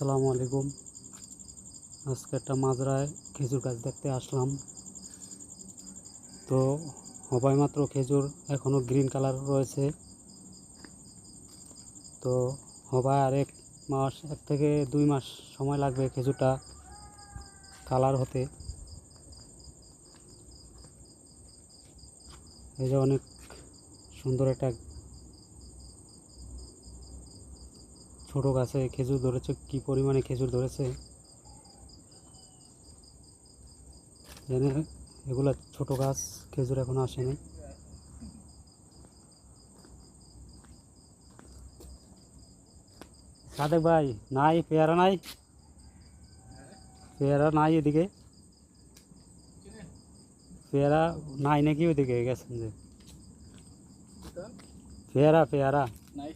আসসালামু আলাইকুম। আজকে একটা মাজরায় খেজুর গাছ দেখতে আসলাম। তো হবাই মাত্র খেজুর এখনো গ্রিন কালার রয়েছে। তো হবাই আর 1 থেকে 2 মাস সময় লাগবে খেজুরটা কালার হতে। এই যে অনেক সুন্দর একটা ছোট গাছে খেজুর ধরেছে, কি পরিমাণে খেজুর ধরেছে এগুলা ছোট গাছ, খেজুর এখনো আসেনি। সাদেক ভাই, নাই পেয়ারা নাই? পেয়ারা নাই এদিকে? পেয়ারা নাই নাকি? ওইদিকে গেছেন যে পেয়ারা পেয়ারা নাই।